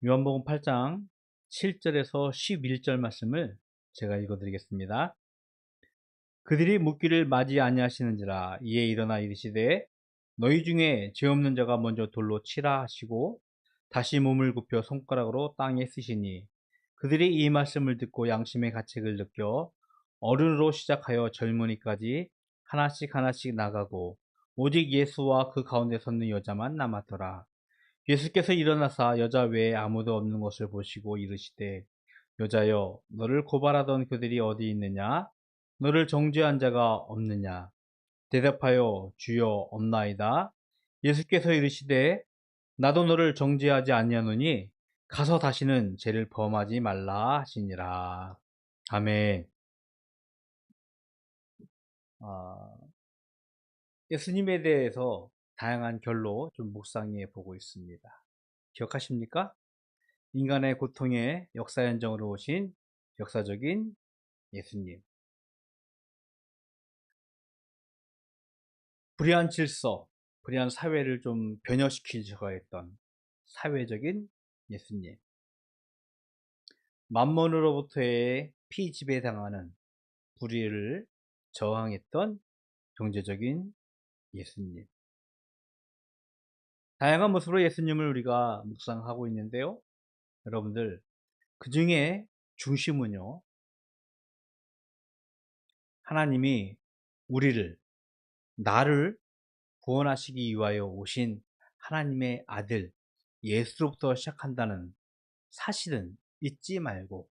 요한복음 8장 7절에서 11절 말씀을 제가 읽어드리겠습니다. 그들이 묻기를 맞이 아니하시는지라. 이에 일어나 이르시되 너희 중에 죄 없는 자가 먼저 돌로 치라 하시고 다시 몸을 굽혀 손가락으로 땅에 쓰시니 그들이 이 말씀을 듣고 양심의 가책을 느껴 어른으로 시작하여 젊은이까지 하나씩 하나씩 나가고 오직 예수와 그 가운데 섰는 여자만 남았더라. 예수께서 일어나사 여자 외에 아무도 없는 것을 보시고 이르시되 여자여, 너를 고발하던 그들이 어디 있느냐? 너를 정죄한 자가 없느냐? 대답하여 주여, 없나이다. 예수께서 이르시되 나도 너를 정죄하지 아니하노니 가서 다시는 죄를 범하지 말라 하시니라. 아멘. 아, 예수님에 대해서 다양한 결로 좀 묵상해 보고 있습니다. 기억하십니까? 인간의 고통의 역사 현장으로 오신 역사적인 예수님. 불의한 질서, 불의한 사회를 좀 변혁시키려고 했던 사회적인 예수님. 만몬으로부터의 피지배당하는 불의를 저항했던 경제적인 예수님. 다양한 모습으로 예수님을 우리가 묵상하고 있는데요. 여러분들, 그 중에 중심은요, 하나님이 우리를, 나를 구원하시기 위하여 오신 하나님의 아들 예수로부터 시작한다는 사실은 잊지 말고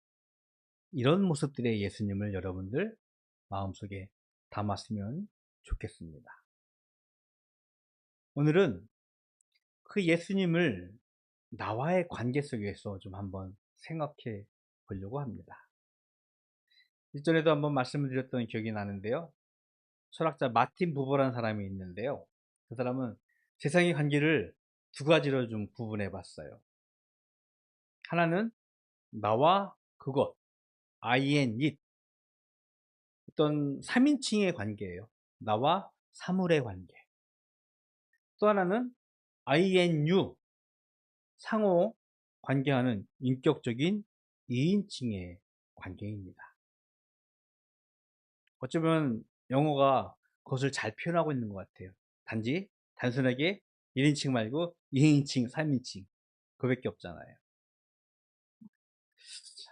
이런 모습들의 예수님을 여러분들 마음속에 담았으면 좋겠습니다. 오늘은 그 예수님을 나와의 관계 속에서 좀 한번 생각해 보려고 합니다. 일전에도 한번 말씀을 드렸던 기억이 나는데요. 철학자 마틴 부버라는 사람이 있는데요. 그 사람은 세상의 관계를 두 가지로 좀 구분해 봤어요. 하나는 나와 그것, I and it. 어떤 3인칭의 관계예요. 나와 사물의 관계. 또 하나는 I and you. 상호 관계하는 인격적인 2인칭의 관계입니다. 어쩌면 영어가 그것을 잘 표현하고 있는 것 같아요. 단지 단순하게 1인칭 말고 2인칭, 3인칭 그밖에 없잖아요.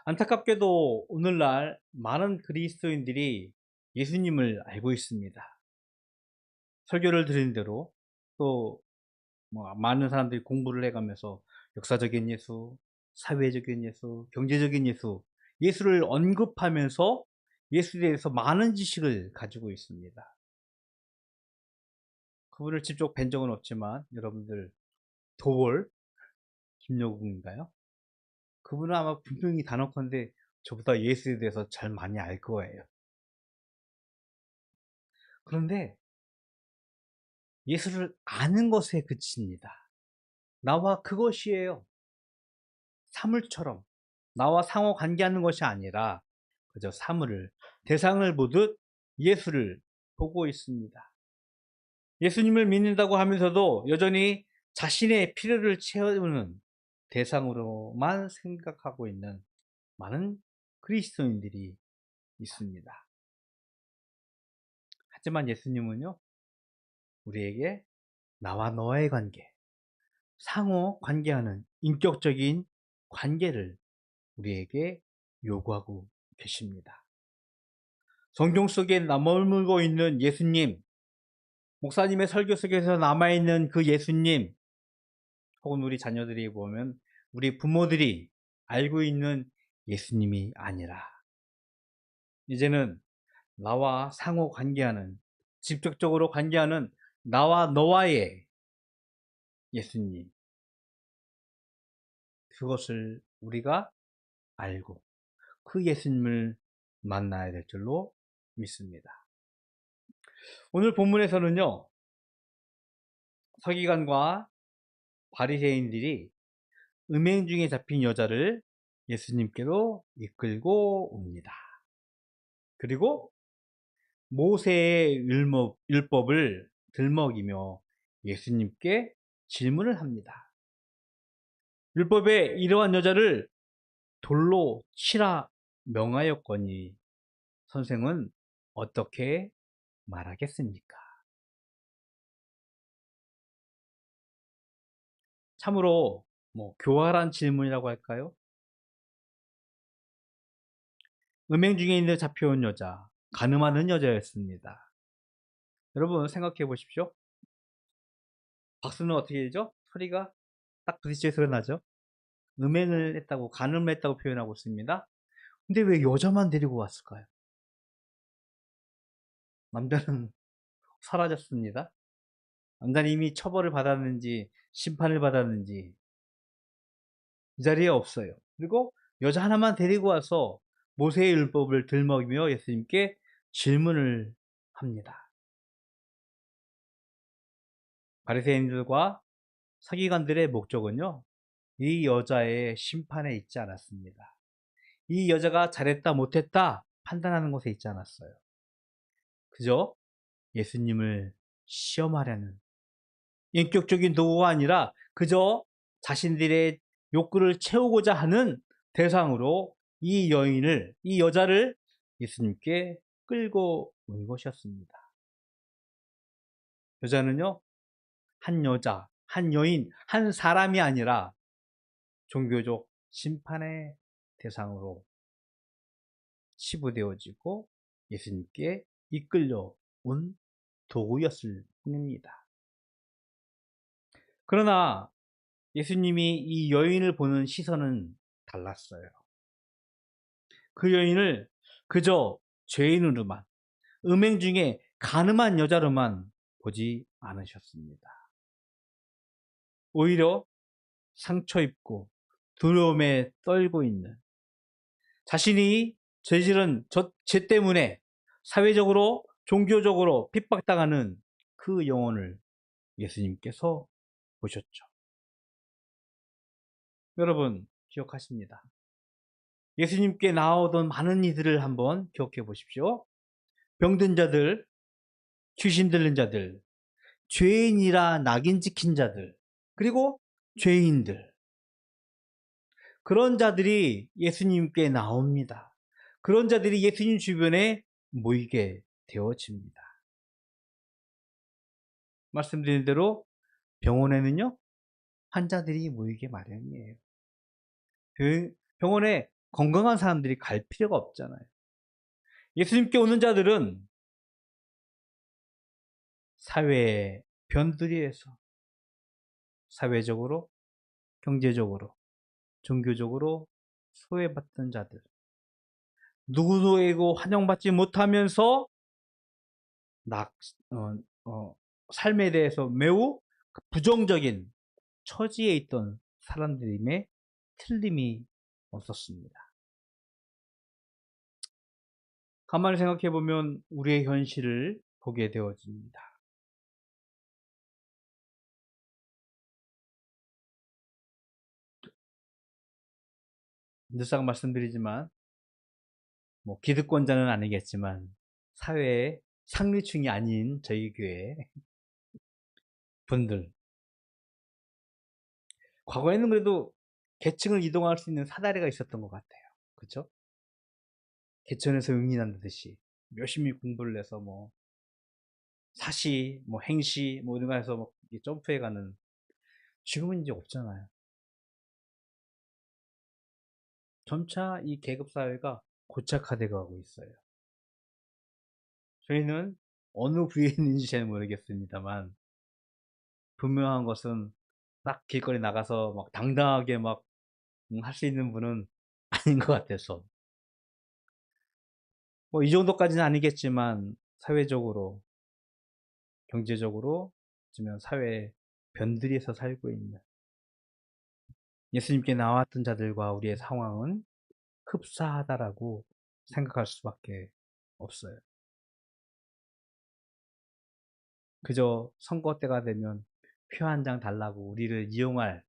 안타깝게도 오늘날 많은 그리스도인들이 예수님을 알고 있습니다. 설교를 드린 대로 또 많은 사람들이 공부를 해가면서 역사적인 예수, 사회적인 예수, 경제적인 예수, 예수를 언급하면서 예수에 대해서 많은 지식을 가지고 있습니다. 그분을 직접 뵌 적은 없지만 여러분들 도월 김여국인가요? 그분은 아마 분명히 단언컨대 저보다 예수에 대해서 잘 많이 알 거예요. 그런데 예수를 아는 것에 그칩니다. 나와 그것이에요. 사물처럼 나와 상호 관계하는 것이 아니라 그저 사물을, 대상을 보듯 예수를 보고 있습니다. 예수님을 믿는다고 하면서도 여전히 자신의 필요를 채우는 대상으로만 생각하고 있는 많은 그리스도인들이 있습니다. 하지만 예수님은요, 우리에게 나와 너의 관계, 상호 관계하는 인격적인 관계를 우리에게 요구하고 계십니다. 성경 속에 머물고 있는 예수님, 목사님의 설교 속에서 남아있는 그 예수님, 혹은 우리 자녀들이 보면 우리 부모들이 알고 있는 예수님이 아니라 이제는 나와 상호 관계하는, 직접적으로 관계하는 나와 너와의 예수님, 그것을 우리가 알고 그 예수님을 만나야 될 줄로 믿습니다. 오늘 본문에서는요, 서기관과 바리새인들이 음행 중에 잡힌 여자를 예수님께로 이끌고 옵니다. 그리고 모세의 율법을 들먹이며 예수님께 질문을 합니다. 율법에 이러한 여자를 돌로 치라 명하였거니 선생은 어떻게 말하겠습니까? 참으로 교활한 질문이라고 할까요? 음행 중에 있는 잡혀온 여자, 간음하는 여자였습니다. 여러분 생각해 보십시오. 박수는 어떻게 되죠? 소리가 딱 부딪혀 소리 나죠? 음행을 했다고, 간음을 했다고 표현하고 있습니다. 근데 왜 여자만 데리고 왔을까요? 남자는 사라졌습니다. 남자는 이미 처벌을 받았는지 심판을 받았는지 이 자리에 없어요. 그리고 여자 하나만 데리고 와서 모세의 율법을 들먹이며 예수님께 질문을 합니다. 바리새인들과 서기관들의 목적은요, 이 여자의 심판에 있지 않았습니다. 이 여자가 잘했다 못했다 판단하는 것에 있지 않았어요. 그저 예수님을 시험하려는 인격적인 도구가 아니라 그저 자신들의 욕구를 채우고자 하는 대상으로 이 여자를 예수님께 끌고 온 것이었습니다. 여자는요, 한 여자, 한 여인, 한 사람이 아니라 종교적 심판의 대상으로 치부되어지고 예수님께 이끌려 온 도구였을 뿐입니다. 그러나 예수님이 이 여인을 보는 시선은 달랐어요. 그 여인을 그저 죄인으로만, 음행 중에 간음한 여자로만 보지 않으셨습니다. 오히려 상처 입고 두려움에 떨고 있는, 자신이 저지른 죄 때문에 사회적으로 종교적으로 핍박당하는 그 영혼을 예수님께서 보셨죠. 여러분 기억하십니다. 예수님께 나오던 많은 이들을 한번 기억해 보십시오. 병든 자들, 귀신 들린 자들, 죄인이라 낙인 찍힌 자들, 그리고 죄인들, 그런 자들이 예수님께 나옵니다. 그런 자들이 예수님 주변에 모이게 되어집니다. 말씀드린 대로 병원에는요, 환자들이 모이게 마련이에요. 병원에 건강한 사람들이 갈 필요가 없잖아요. 예수님께 오는 자들은 사회의 변두리에서 사회적으로, 경제적으로, 종교적으로 소외받던 자들, 누구에게도 환영받지 못하면서 어, 삶에 대해서 매우 부정적인 처지에 있던 사람들임에 틀림이 없었습니다. 가만히 생각해 보면 우리의 현실을 보게 되어집니다. 늘상 말씀드리지만 기득권자는 아니겠지만 사회의 상류층이 아닌 저희 교회 분들, 과거에는 그래도 계층을 이동할 수 있는 사다리가 있었던 것 같아요. 그렇죠? 개천에서 응인한다듯이 열심히 공부를 해서 사시, 행시, 이런 거 해서 점프해가는, 지금은 이제 없잖아요. 점차 이 계급사회가 고착화되어 가고 있어요. 저희는 어느 부에 있는지 잘 모르겠습니다만, 분명한 것은 딱 길거리 나가서 당당하게 할 수 있는 분은 아닌 것 같아서. 이 정도까지는 아니겠지만, 사회적으로, 경제적으로, 어쩌면 사회의 변두리에서 살고 있는 예수님께 나왔던 자들과 우리의 상황은 흡사하다라고 생각할 수밖에 없어요. 그저 선거 때가 되면 표 한 장 달라고 우리를 이용할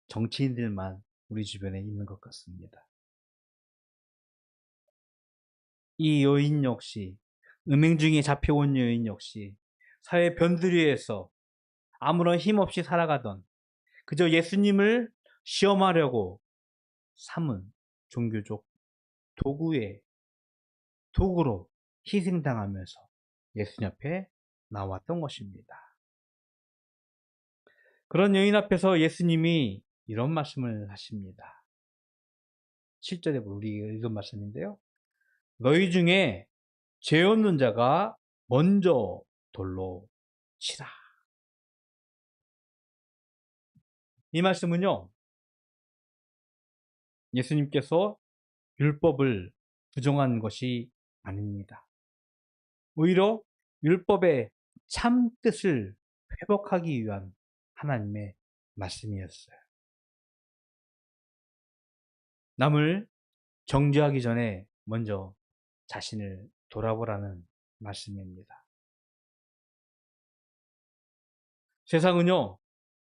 정치인들만 우리 주변에 있는 것 같습니다. 이 여인 역시, 음행 중에 잡혀온 여인 역시 사회 변두리에서 아무런 힘 없이 살아가던, 그저 예수님을 시험하려고 삼은 종교적 도구로 희생당하면서 예수님 앞에 나왔던 것입니다. 그런 여인 앞에서 예수님이 이런 말씀을 하십니다. 7절에 우리 읽은 말씀인데요. 너희 중에 죄 없는 자가 먼저 돌로 치라. 이 말씀은요, 예수님께서 율법을 부정한 것이 아닙니다. 오히려 율법의 참 뜻을 회복하기 위한 하나님의 말씀이었어요. 남을 정죄하기 전에 먼저 자신을 돌아보라는 말씀입니다. 세상은요,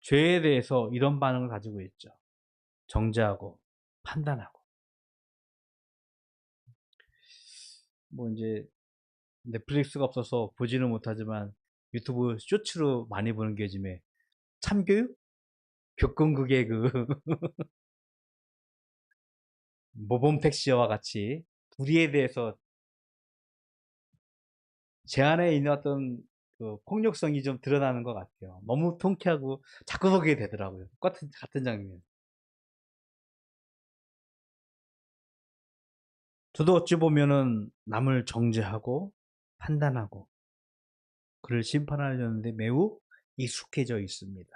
죄에 대해서 이런 반응을 가지고 있죠. 정죄하고 판단하고. 이제 넷플릭스가 없어서 보지는 못하지만 유튜브 쇼츠로 많이 보는 게 요즘에 참교육? 교권극의 모범택시와 같이 불의에 대해서 제 안에 있는 어떤 폭력성이 좀 드러나는 것 같아요. 너무 통쾌하고 자꾸 보게 되더라고요. 같은 장면. 저도 어찌 보면은 남을 정죄하고 판단하고 그를 심판하려는데 매우 익숙해져 있습니다.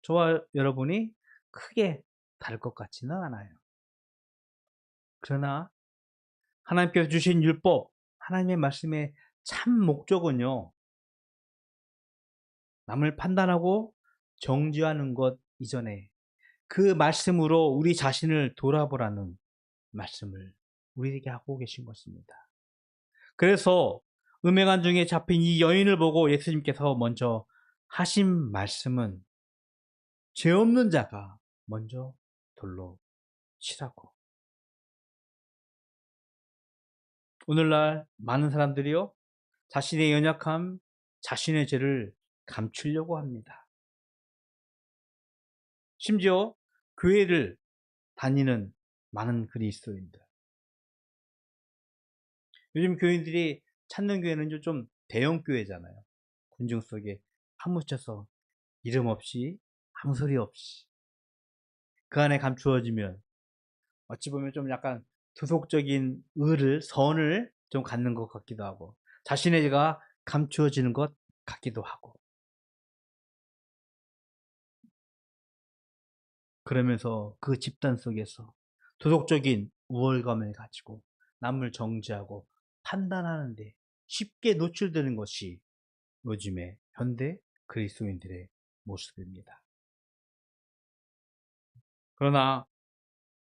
저와 여러분이 크게 다를 것 같지는 않아요. 그러나 하나님께서 주신 율법, 하나님의 말씀의 참 목적은요, 남을 판단하고 정죄하는 것 이전에 그 말씀으로 우리 자신을 돌아보라는 말씀을 우리에게 하고 계신 것입니다. 그래서 음행한 중에 잡힌 이 여인을 보고 예수님께서 먼저 하신 말씀은 죄 없는 자가 먼저 돌로 치라고. 오늘날 많은 사람들이요, 자신의 연약함, 자신의 죄를 감추려고 합니다. 심지어 교회를 다니는 많은 그리스도인들. 요즘 교인들이 찾는 교회는 좀 대형 교회잖아요. 군중 속에 파묻혀서 이름 없이 아무 소리 없이 그 안에 감추어지면 어찌 보면 좀 약간 도덕적인 선을 좀 갖는 것 같기도 하고 자신의 죄가 감추어지는 것 같기도 하고 그러면서 그 집단 속에서 도덕적인 우월감을 가지고 남을 정죄하고 판단하는데 쉽게 노출되는 것이 요즘의 현대 그리스도인들의 모습입니다. 그러나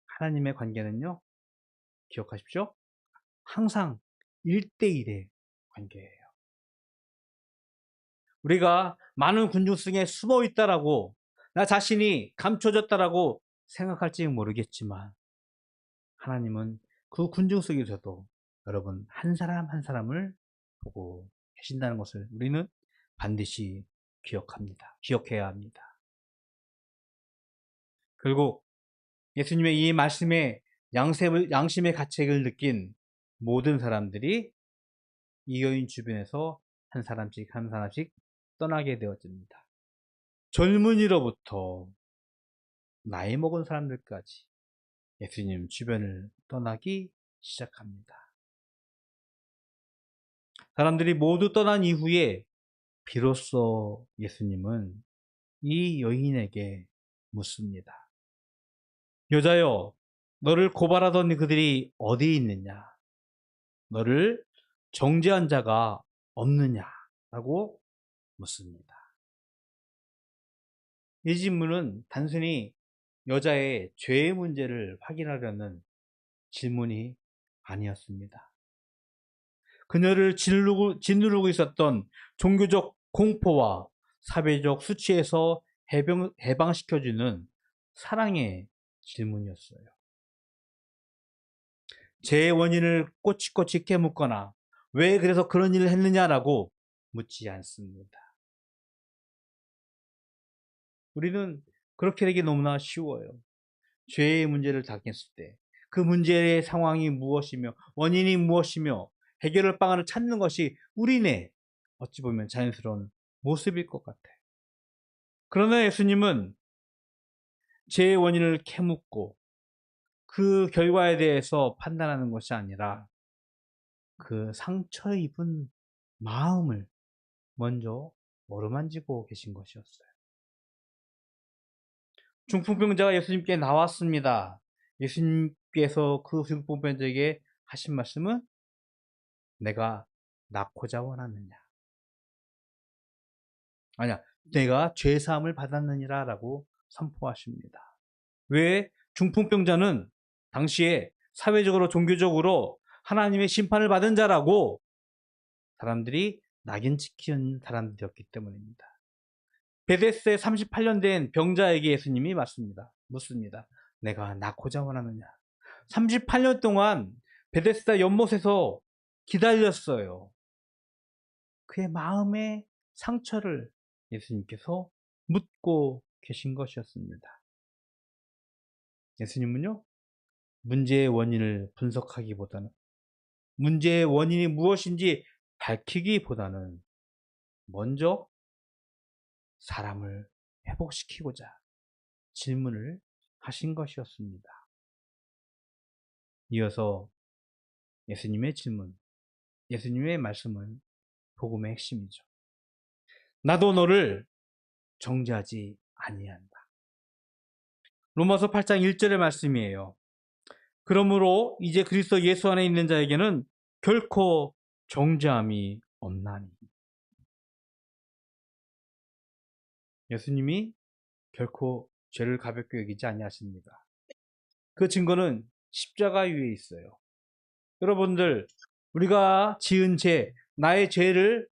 하나님의 관계는요, 기억하십시오. 항상 1대1의 관계예요. 우리가 많은 군중 속에 숨어 있다라고 나 자신이 감춰졌다라고 생각할지 모르겠지만 하나님은 그 군중 속에서도 여러분 한 사람 한 사람을 보고 계신다는 것을 우리는 반드시 기억해야 합니다. 결국 예수님의 이 말씀에 양심의 가책을 느낀 모든 사람들이 이 여인 주변에서 한 사람씩 한 사람씩 떠나게 되어집니다. 젊은이로부터 나이 먹은 사람들까지 예수님 주변을 떠나기 시작합니다. 사람들이 모두 떠난 이후에 비로소 예수님은 이 여인에게 묻습니다. 여자여, 너를 고발하던 그들이 어디 있느냐? 너를 정죄한 자가 없느냐? 라고 묻습니다. 이 질문은 단순히 여자의 죄의 문제를 확인하려는 질문이 아니었습니다. 그녀를 짓누르고 있었던 종교적 공포와 사회적 수치에서 해방시켜주는 사랑의 질문이었어요. 죄의 원인을 꼬치꼬치 깨묻거나 왜 그래서 그런 일을 했느냐라고 묻지 않습니다. 우리는 그렇게 되기 너무나 쉬워요. 죄의 문제를 당했을 때 그 문제의 상황이 무엇이며 원인이 무엇이며 해결할 방안을 찾는 것이 우리네 어찌 보면 자연스러운 모습일 것 같아요. 그러나 예수님은 죄의 원인을 캐묻고 그 결과에 대해서 판단하는 것이 아니라 그 상처 입은 마음을 먼저 어루만지고 계신 것이었어요. 중풍병자가 예수님께 나왔습니다. 예수님께서 그 중풍병자에게 하신 말씀은 내가 낫고자 원하느냐? 아니야, 내가 죄사함을 받았느니라 라고 선포하십니다. 왜? 중풍병자는 당시에 사회적으로 종교적으로 하나님의 심판을 받은 자라고 사람들이 낙인 찍힌 사람들이었기 때문입니다. 베데스다에 38년 된 병자에게 예수님이 묻습니다. 내가 낫고자 원하느냐? 38년 동안 베데스다 연못에서 기다렸어요. 그의 마음의 상처를 예수님께서 묻고 계신 것이었습니다. 예수님은요, 문제의 원인을 분석하기보다는 문제의 원인이 무엇인지 밝히기보다는 먼저 사람을 회복시키고자 질문을 하신 것이었습니다. 이어서 예수님의 질문, 예수님의 말씀은 복음의 핵심이죠. 나도 너를 정죄하지 아니한다. 로마서 8장 1절의 말씀이에요. 그러므로 이제 그리스도 예수 안에 있는 자에게는 결코 정죄함이 없나니. 예수님이 결코 죄를 가볍게 여기지 아니하십니다. 그 증거는 십자가 위에 있어요. 여러분들, 우리가 지은 죄, 나의 죄를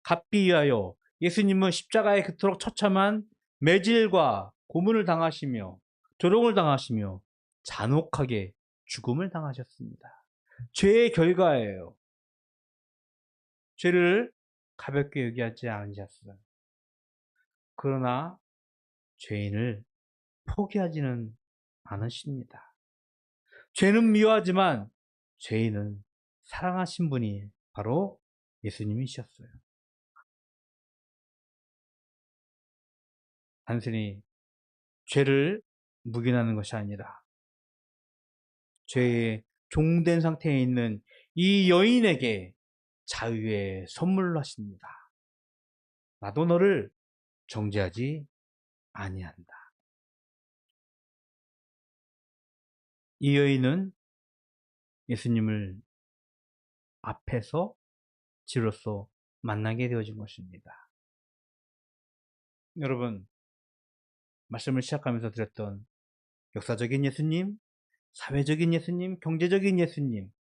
갚기 위하여 예수님은 십자가에 그토록 처참한 매질과 고문을 당하시며 조롱을 당하시며 잔혹하게 죽음을 당하셨습니다. 죄의 결과예요. 죄를 가볍게 여기지 않으셨어요. 그러나 죄인을 포기하지는 않으십니다. 죄는 미워하지만 죄인은 사랑하신 분이 바로 예수님이셨어요. 단순히 죄를 묵인하는 것이 아니라 죄의 종된 상태에 있는 이 여인에게 자유의 선물로 하십니다. 나도 너를 정죄하지 아니한다. 이 여인은 예수님을 앞에서 지로써 만나게 되어진 것입니다. 여러분, 말씀을 시작하면서 드렸던 역사적인 예수님, 사회적인 예수님, 경제적인 예수님,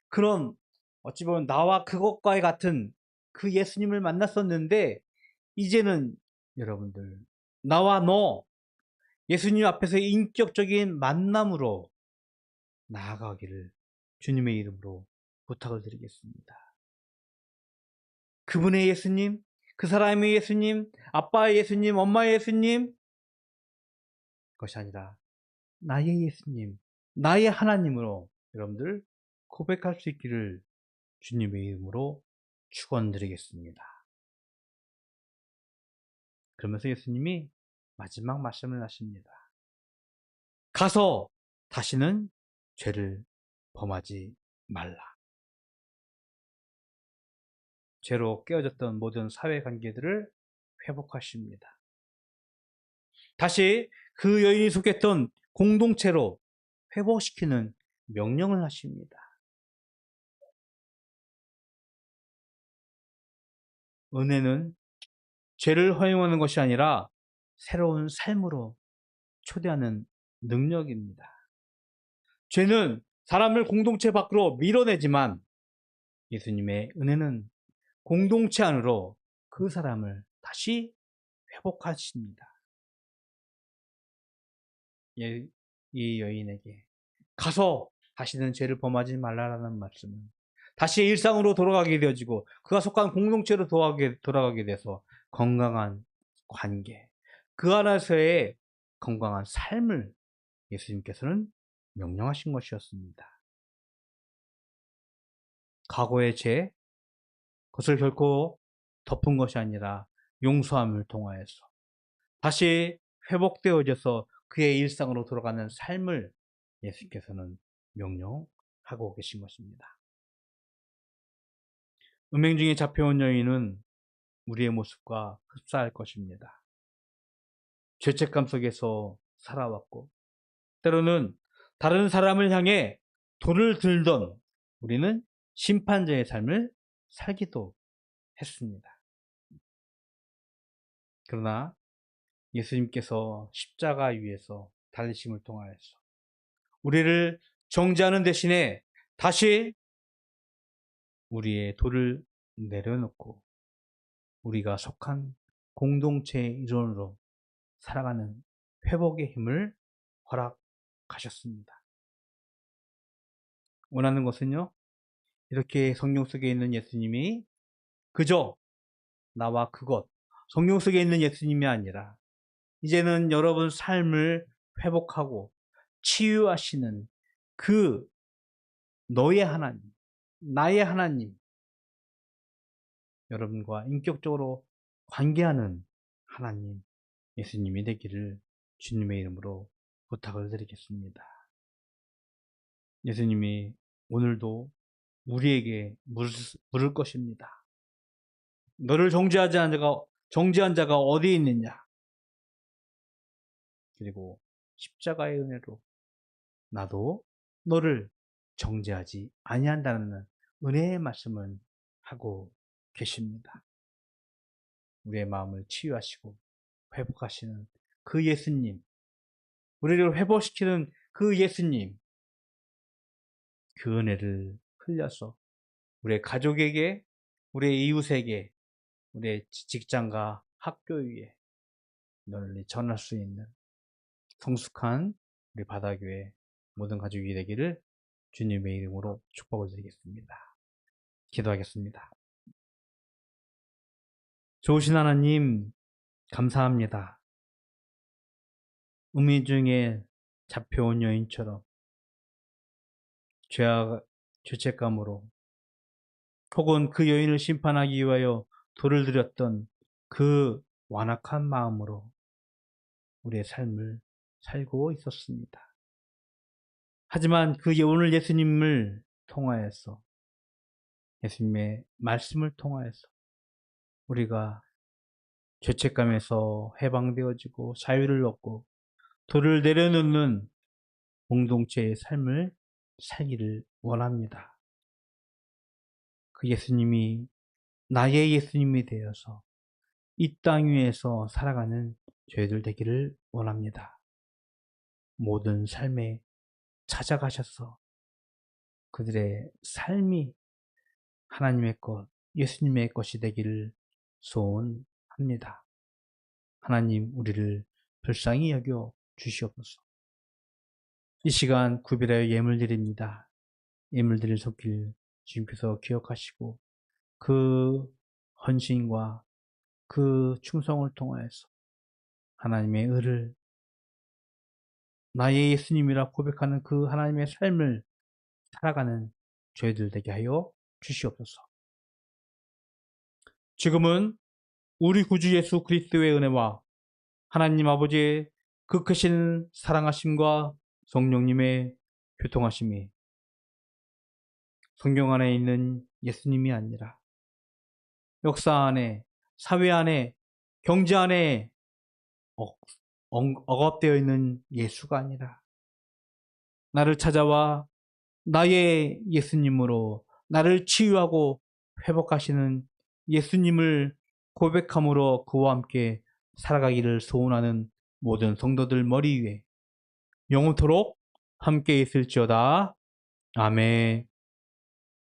그런 어찌 보면 나와 그것과의 같은 그 예수님을 만났었는데 이제는 여러분들, 나와 너 예수님 앞에서 인격적인 만남으로 나아가기를 주님의 이름으로 부탁을 드리겠습니다. 그분의 예수님, 그 사람의 예수님, 아빠의 예수님, 엄마의 예수님, 그것이 아니라 나의 예수님, 나의 하나님으로 여러분들 고백할 수 있기를 주님의 이름으로 축원드리겠습니다. 그러면서 예수님이 마지막 말씀을 하십니다. 가서 다시는 죄를 범하지 말라. 죄로 깨어졌던 모든 사회관계들을 회복하십니다. 다시 그 여인이 속했던 공동체로 회복시키는 명령을 하십니다. 은혜는 죄를 허용하는 것이 아니라 새로운 삶으로 초대하는 능력입니다. 죄는 사람을 공동체 밖으로 밀어내지만 예수님의 은혜는 공동체 안으로 그 사람을 다시 회복하십니다. 이 여인에게 가서 다시는 죄를 범하지 말라라는 말씀은 다시 일상으로 돌아가게 되어지고 그가 속한 공동체로 돌아가게 돼서 건강한 관계, 그 안에서의 건강한 삶을 예수님께서는 명령하신 것이었습니다. 과거의 죄, 그것을 결코 덮은 것이 아니라 용서함을 통하여서 다시 회복되어져서 그의 일상으로 돌아가는 삶을 예수님께서는 명령하고 계신 것입니다. 음행 중에 잡혀온 여인은 우리의 모습과 흡사할 것입니다. 죄책감 속에서 살아왔고 때로는 다른 사람을 향해 돌을 들던 우리는 심판자의 삶을 살기도 했습니다. 그러나 예수님께서 십자가 위에서 달리심을 통하여서 우리를 정죄하는 대신에 다시 우리의 돌을 내려놓고 우리가 속한 공동체의 일원으로 살아가는 회복의 힘을 허락하셨습니다. 원하는 것은요, 이렇게 성경 속에 있는 예수님이 그저 나와 그것, 성경 속에 있는 예수님이 아니라 이제는 여러분 삶을 회복하고 치유하시는 그 너의 하나님, 나의 하나님, 여러분과 인격적으로 관계하는 하나님, 예수님이 되기를 주님의 이름으로 부탁을 드리겠습니다. 예수님이 오늘도 우리에게 물을 것입니다. 너를 정죄한 자가 어디 있느냐? 그리고 십자가의 은혜로 나도 너를 정죄하지 아니한다는 은혜의 말씀을 하고 계십니다. 우리의 마음을 치유하시고 회복하시는 그 예수님, 우리를 회복시키는 그 예수님, 그 은혜를 흘려서 우리의 가족에게, 우리의 이웃에게, 우리의 직장과 학교 위에 널리 전할 수 있는 성숙한 우리 바다교회 모든 가족이 되기를 주님의 이름으로 축복을 드리겠습니다. 기도하겠습니다. 좋으신 하나님, 감사합니다. 음행 중에 잡혀온 여인처럼 죄책감으로 혹은 그 여인을 심판하기 위하여 돌을 들였던 그 완악한 마음으로 우리의 삶을 살고 있었습니다. 하지만 오늘 예수님을 통하여서, 예수님의 말씀을 통하여서 우리가 죄책감에서 해방되어지고 자유를 얻고 돌을 내려놓는 공동체의 삶을 살기를 원합니다. 그 예수님이 나의 예수님이 되어서 이 땅 위에서 살아가는 저희들 되기를 원합니다. 모든 삶에 찾아가셔서 그들의 삶이 하나님의 것, 예수님의 것이 되기를 소원합니다. 하나님, 우리를 불쌍히 여겨 주시옵소서. 이 시간 구별하여 예물 드립니다. 예물 드릴 손길 주님께서 기억하시고 그 헌신과 그 충성을 통하여서 하나님의 의를, 나의 예수님이라 고백하는 그 하나님의 삶을 살아가는 저희들 되게 하여 주시옵소서. 지금은 우리 구주 예수 그리스도의 은혜와 하나님 아버지의 그 크신 사랑하심과 성령님의 교통하심이 성경 안에 있는 예수님이 아니라 역사 안에, 사회 안에, 경제 안에 억압되어 있는 예수가 아니라 나를 찾아와 나의 예수님으로 나를 치유하고 회복하시는 예수님을 고백함으로 그와 함께 살아가기를 소원하는 모든 성도들 머리 위에 영원토록 함께 있을지어다. 아멘.